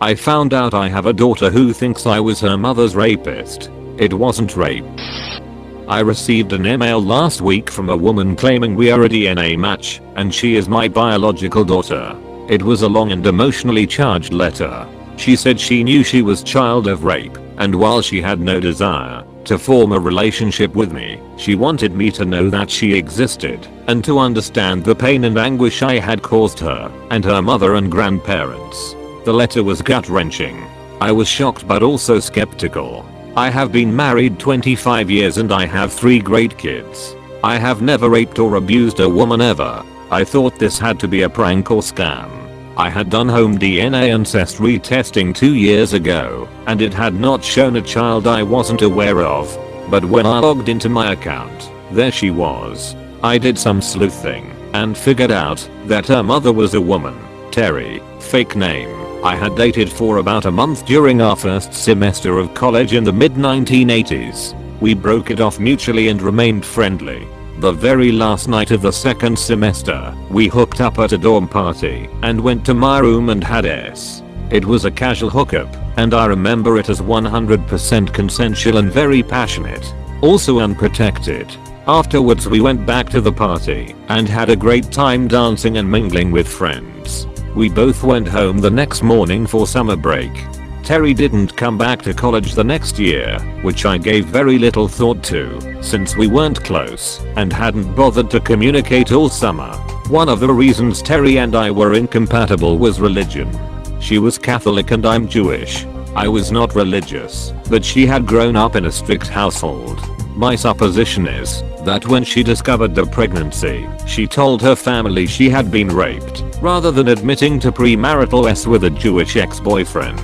I found out I have a daughter who thinks I was her mother's rapist. It wasn't rape. I received an email last week from a woman claiming we are a DNA match and she is my biological daughter. It was a long and emotionally charged letter. She said she knew she was child of rape, and while she had no desire to form a relationship with me, she wanted me to know that she existed and to understand the pain and anguish I had caused her and her mother and grandparents. The letter was gut-wrenching. I was shocked but also skeptical. I have been married 25 years and I have 3 great kids. I have never raped or abused a woman ever. I thought this had to be a prank or scam. I had done home DNA ancestry testing 2 years ago, and it had not shown a child I wasn't aware of. But when I logged into my account, there she was. I did some sleuthing and figured out that her mother was a woman, Terry, fake name, I had dated for about a month during our first semester of college in the mid-1980s. We broke it off mutually and remained friendly. The very last night of the second semester, we hooked up at a dorm party and went to my room and had sex. It was a casual hookup, and I remember it as 100% consensual and very passionate. Also unprotected. Afterwards we went back to the party and had a great time dancing and mingling with friends. We both went home the next morning for summer break. Terry didn't come back to college the next year, which I gave very little thought to, since we weren't close and hadn't bothered to communicate all summer. One of the reasons Terry and I were incompatible was religion. She was Catholic and I'm Jewish. I was not religious, but she had grown up in a strict household. My supposition is that when she discovered the pregnancy, she told her family she had been raped, rather than admitting to premarital sex with a Jewish ex-boyfriend.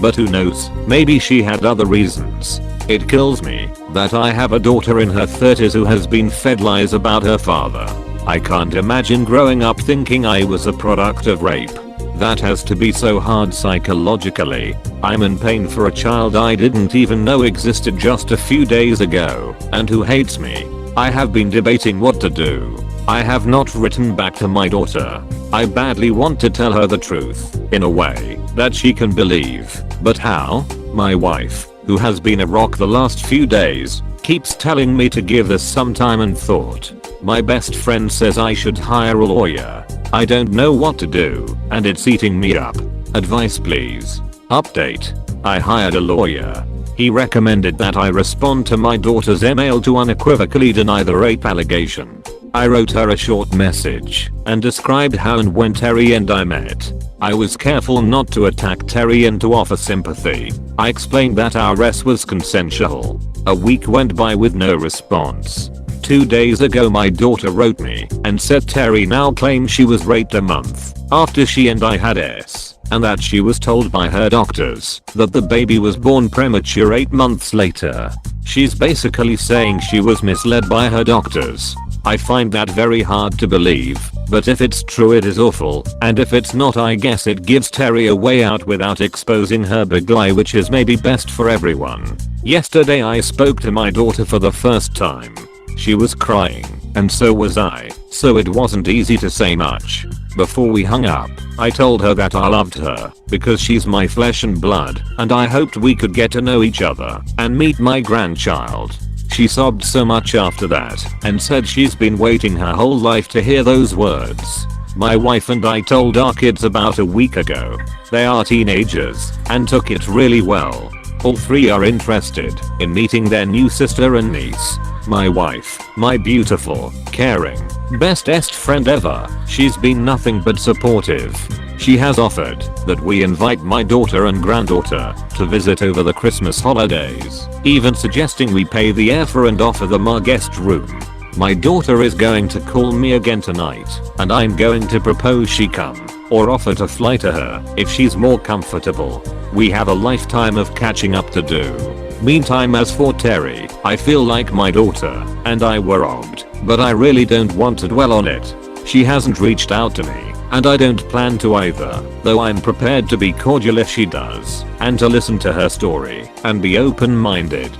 But who knows, maybe she had other reasons. It kills me that I have a daughter in her 30s who has been fed lies about her father. I can't imagine growing up thinking I was a product of rape. That has to be so hard psychologically. I'm in pain for a child I didn't even know existed just a few days ago, and who hates me. I have been debating what to do. I have not written back to my daughter. I badly want to tell her the truth, in a way that she can believe. But how? My wife, who has been a rock the last few days, keeps telling me to give this some time and thought. My best friend says I should hire a lawyer. I don't know what to do, and it's eating me up. Advice please. Update. I hired a lawyer. He recommended that I respond to my daughter's email to unequivocally deny the rape allegation. I wrote her a short message and described how and when Terry and I met. I was careful not to attack Terry and to offer sympathy. I explained that our sex was consensual. A week went by with no response. 2 days ago my daughter wrote me and said Terry now claims she was raped a month after she and I had sex, and that she was told by her doctors that the baby was born premature 8 months later. She's basically saying she was misled by her doctors. I find that very hard to believe, but if it's true it is awful, and if it's not I guess it gives Terry a way out without exposing her big lie, which is maybe best for everyone. Yesterday I spoke to my daughter for the first time. She was crying, and so was I, so it wasn't easy to say much. Before we hung up, I told her that I loved her because she's my flesh and blood, and I hoped we could get to know each other and meet my grandchild. She sobbed so much after that and said she's been waiting her whole life to hear those words. My wife and I told our kids about a week ago. They are teenagers and took it really well. All 3 are interested in meeting their new sister and niece. My wife, my beautiful, caring, bestest friend ever, she's been nothing but supportive. She has offered that we invite my daughter and granddaughter to visit over the Christmas holidays, even suggesting we pay the airfare and offer them our guest room. My daughter is going to call me again tonight, and I'm going to propose she come, or offer to fly to her if she's more comfortable. We have a lifetime of catching up to do. Meantime, as for Terry, I feel like my daughter and I were robbed, but I really don't want to dwell on it. She hasn't reached out to me, and I don't plan to either, though I'm prepared to be cordial if she does, and to listen to her story and be open-minded.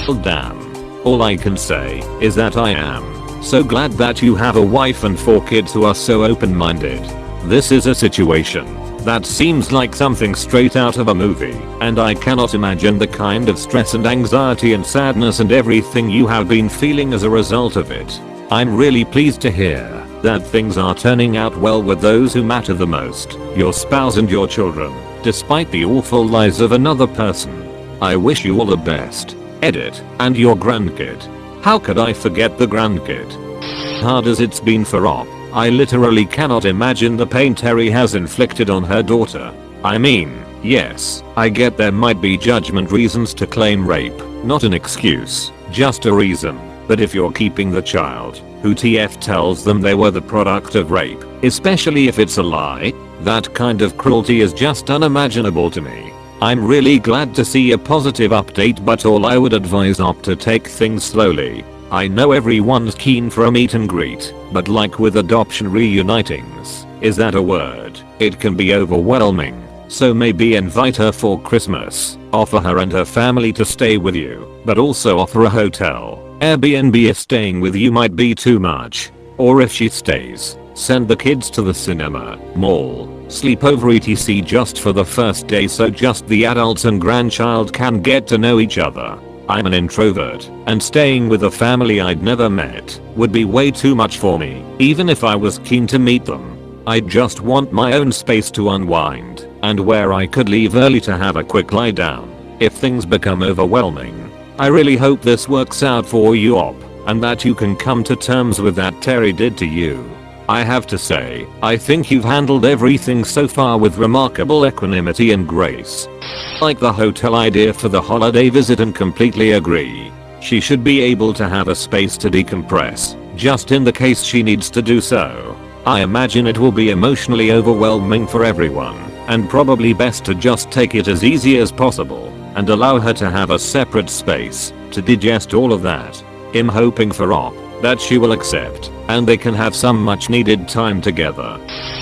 Well, damn. All I can say is that I am so glad that you have a wife and 4 kids who are so open-minded. This is a situation That seems like something straight out of a movie, and I cannot imagine the kind of stress and anxiety and sadness and everything you have been feeling as a result of it. I'm really pleased to hear that things are turning out well with those who matter the most, your spouse and your children, despite the awful lies of another person. I wish you all the best. Edit. And your grandkid. How could I forget the grandkid? Hard as it's been for Op, I literally cannot imagine the pain Terry has inflicted on her daughter. I mean, yes, I get there might be judgment reasons to claim rape, not an excuse, just a reason. But if you're keeping the child, who TF tells them they were the product of rape, especially if it's a lie, that kind of cruelty is just unimaginable to me. I'm really glad to see a positive update, but all I would advise Op to take things slowly. I know everyone's keen for a meet and greet, but like with adoption reunitings, is that a word? It can be overwhelming. So maybe invite her for Christmas, offer her and her family to stay with you, but also offer a hotel. Airbnb if staying with you might be too much. Or if she stays, send the kids to the cinema, mall, sleepover etc just for the first day so just the adults and grandchild can get to know each other. I'm an introvert, and staying with a family I'd never met would be way too much for me, even if I was keen to meet them. I just want my own space to unwind, and where I could leave early to have a quick lie down, if things become overwhelming. I really hope this works out for you Op, and that you can come to terms with that Terry did to you. I have to say, I think you've handled everything so far with remarkable equanimity and grace. Like the hotel idea for the holiday visit and completely agree. She should be able to have a space to decompress, just in the case she needs to do so. I imagine it will be emotionally overwhelming for everyone, and probably best to just take it as easy as possible, and allow her to have a separate space to digest all of that. I'm hoping for Op that she will accept, and they can have some much needed time together.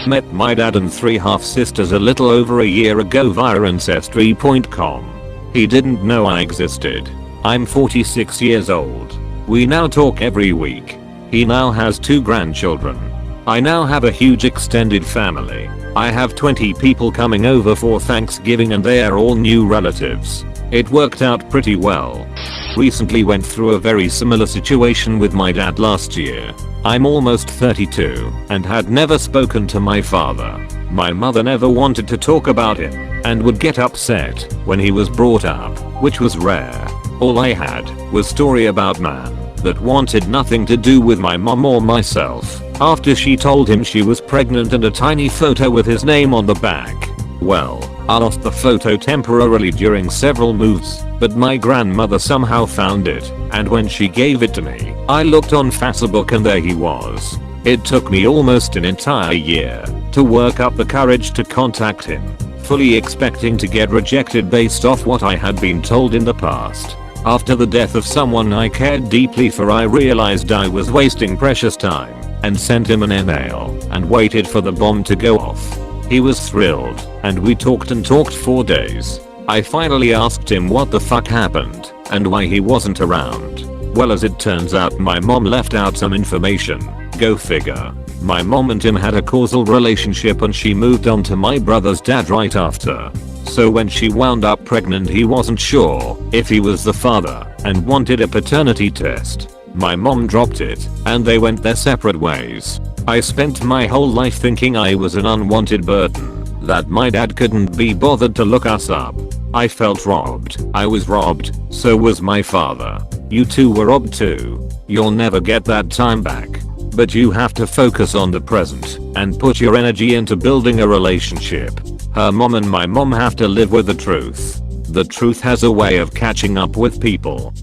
Met my dad and 3 half-sisters a little over a year ago via Ancestry.com. He didn't know I existed. I'm 46 years old. We now talk every week. He now has 2 grandchildren. I now have a huge extended family. I have 20 people coming over for Thanksgiving and they are all new relatives. It worked out pretty well. Recently went through a very similar situation with my dad last year. I'm almost 32 and had never spoken to my father. My mother never wanted to talk about him and would get upset when he was brought up, which was rare. All I had was story about man that wanted nothing to do with my mom or myself after she told him she was pregnant and a tiny photo with his name on the back. Well, I lost the photo temporarily during several moves, but my grandmother somehow found it, and when she gave it to me, I looked on Facebook and there he was. It took me almost an entire year to work up the courage to contact him, fully expecting to get rejected based off what I had been told in the past. After the death of someone I cared deeply for, I realized I was wasting precious time, and sent him an email and waited for the bomb to go off. He was thrilled, and we talked and talked for days. I finally asked him what the fuck happened, and why he wasn't around. Well, as it turns out, my mom left out some information. Go figure. My mom and him had a causal relationship and she moved on to my brother's dad right after. So when she wound up pregnant, he wasn't sure if he was the father and wanted a paternity test. My mom dropped it, and they went their separate ways. I spent my whole life thinking I was an unwanted burden, that my dad couldn't be bothered to look us up. I felt robbed. I was robbed, so was my father. You two were robbed too. You'll never get that time back. But you have to focus on the present, and put your energy into building a relationship. Her mom and my mom have to live with the truth. The truth has a way of catching up with people.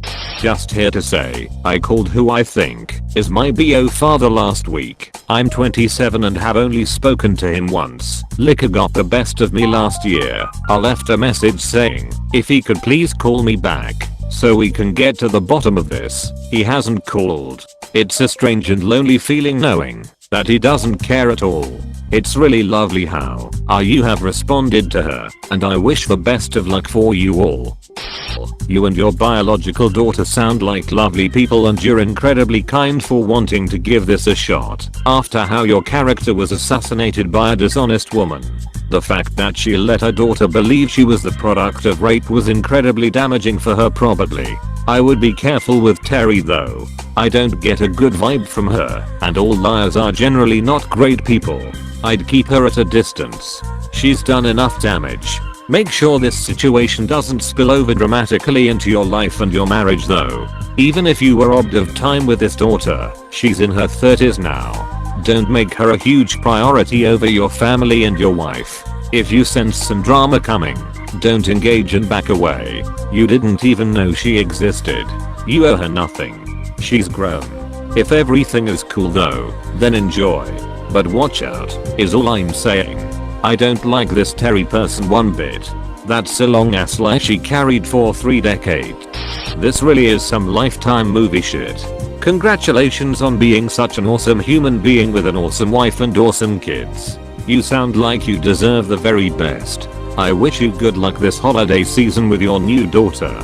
Just here to say, I called who I think is my BO father last week. I'm 27 and have only spoken to him once. Liquor got the best of me last year. I left a message saying if he could please call me back so we can get to the bottom of this. He hasn't called. It's a strange and lonely feeling knowing that he doesn't care at all. It's really lovely how you have responded to her, and I wish the best of luck for you all. You and your biological daughter sound like lovely people and you're incredibly kind for wanting to give this a shot after how your character was assassinated by a dishonest woman. The fact that she let her daughter believe she was the product of rape was incredibly damaging for her probably. I would be careful with Terry though. I don't get a good vibe from her, and all liars are generally not great people. I'd keep her at a distance. She's done enough damage. Make sure this situation doesn't spill over dramatically into your life and your marriage though. Even if you were robbed of time with this daughter, she's in her 30s now. Don't make her a huge priority over your family and your wife. If you sense some drama coming, don't engage and back away. You didn't even know she existed. You owe her nothing. She's grown. If everything is cool though, then enjoy. But watch out, is all I'm saying. I don't like this Terry person one bit. That's a long ass lie she carried for 3 decades. This really is some Lifetime movie shit. Congratulations on being such an awesome human being with an awesome wife and awesome kids. You sound like you deserve the very best. I wish you good luck this holiday season with your new daughter.